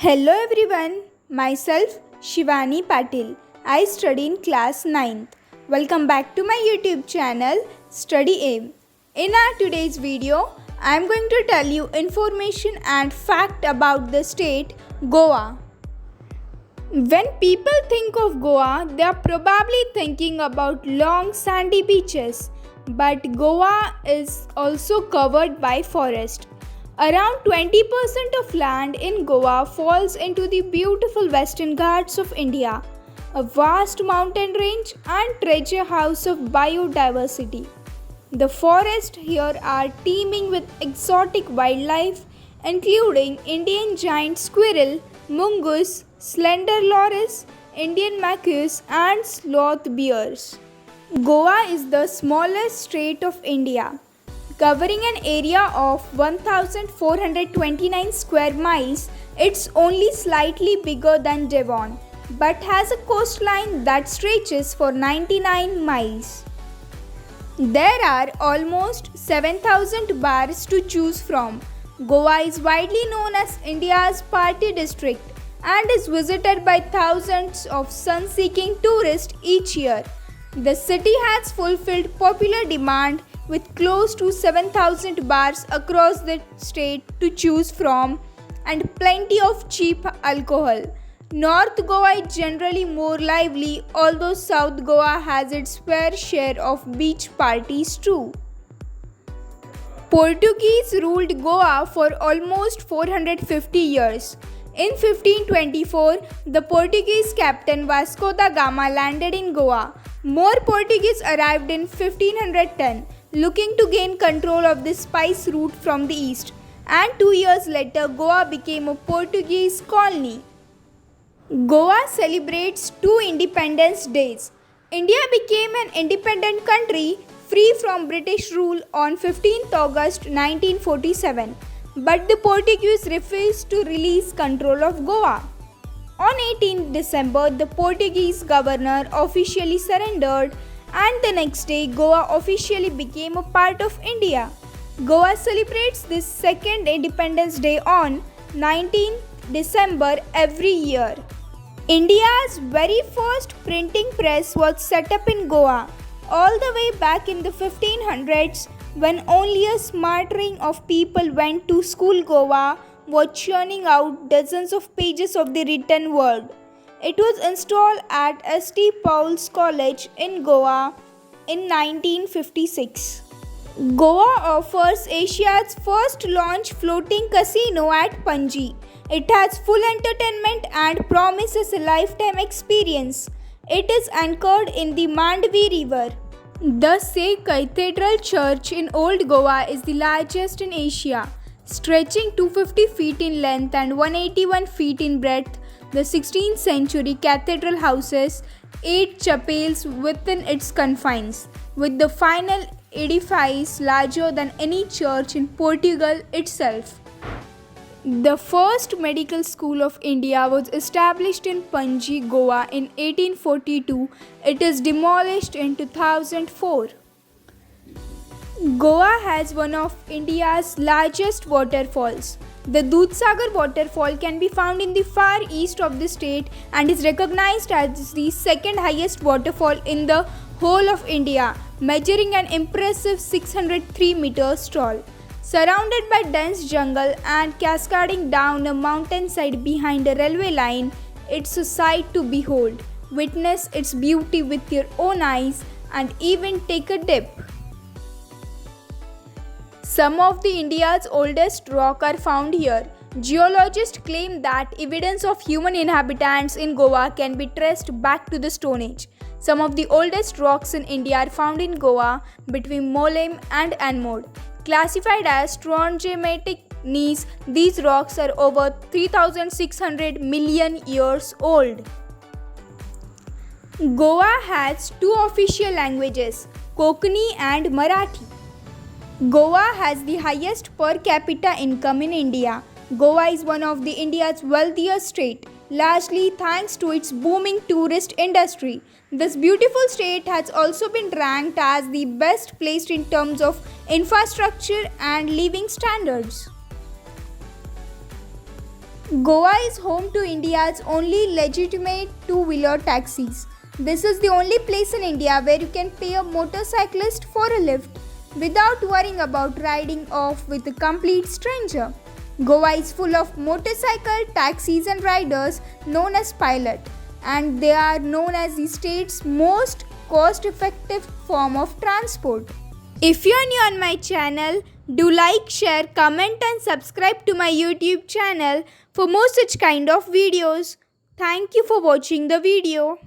Hello everyone, myself Shivani Patil. I study in class 9th. Welcome back to my YouTube channel Study Aim. In our today's video, I am going to tell you information and fact about the state Goa. When people think of Goa, they are probably thinking about long sandy beaches, but Goa is also covered by forest. Around 20% of land in Goa falls into the beautiful Western Ghats of India, a vast mountain range and treasure house of biodiversity. The forests here are teeming with exotic wildlife, including Indian giant squirrel, mungus, slender loris, Indian macaques, and sloth bears. Goa is the smallest state of India, covering an area of 1,429 square miles. It's only slightly bigger than Devon, but has a coastline that stretches for 99 miles. There are almost 7,000 bars to choose from. Goa is widely known as India's party district and is visited by thousands of sun-seeking tourists each year. The city has fulfilled popular demand with close to 7,000 bars across the state to choose from and plenty of cheap alcohol. North Goa is generally more lively, although South Goa has its fair share of beach parties too. Portuguese ruled Goa for almost 450 years. In 1524, the Portuguese captain Vasco da Gama landed in Goa. More Portuguese arrived in 1510, looking to gain control of the spice route from the east, and 2 years later Goa became a Portuguese colony. Goa celebrates two Independence Days. India became an independent country free from British rule on 15th August 1947, but the Portuguese refused to release control of Goa. On 18th December, the Portuguese governor officially surrendered, and the next day Goa officially became a part of India. Goa celebrates this second Independence Day on 19th December every year. India's very first printing press was set up in Goa all the way back in the 1500s, when only a smattering of people went to school. Goa was churning out dozens of pages of the written word. It was installed at St. Paul's College in Goa in 1956. Goa offers Asia's first launch floating casino at Panji. It has full entertainment and promises a lifetime experience. It is anchored in the Mandvi River. The Sikh Cathedral Church in Old Goa is the largest in Asia, stretching 250 feet in length and 181 feet in breadth. The 16th century cathedral houses 8 chapels within its confines, with the final edifice larger than any church in Portugal itself. The first medical school of India was established in Panji, Goa in 1842. It is demolished in 2004. Goa has one of India's largest waterfalls. The Dudhsagar waterfall can be found in the far east of the state and is recognized as the second highest waterfall in the whole of India, measuring an impressive 603 meters tall. Surrounded by dense jungle and cascading down a mountainside behind a railway line, it's a sight to behold. Witness its beauty with your own eyes and even take a dip. Some of the India's oldest rock are found here. Geologists claim that evidence of human inhabitants in Goa can be traced back to the Stone Age. Some of the oldest rocks in India are found in Goa between Mollem and Anmod. Classified as trondhjematic gneiss, these rocks are over 3,600 million years old. Goa has two official languages, Konkani and Marathi. Goa has the highest per capita income in India. Goa is one of India's wealthiest states, largely thanks to its booming tourist industry. This beautiful state has also been ranked as the best placed in terms of infrastructure and living standards. Goa is home to India's only legitimate two-wheeler taxis. This is the only place in India where you can pay a motorcyclist for a lift without worrying about riding off with a complete stranger. Goa is full of motorcycle, taxis and riders known as pilot, and they are known as the state's most cost-effective form of transport. If you're new on my channel, do like, share, comment and subscribe to my YouTube channel for more such kind of videos. Thank you for watching the video.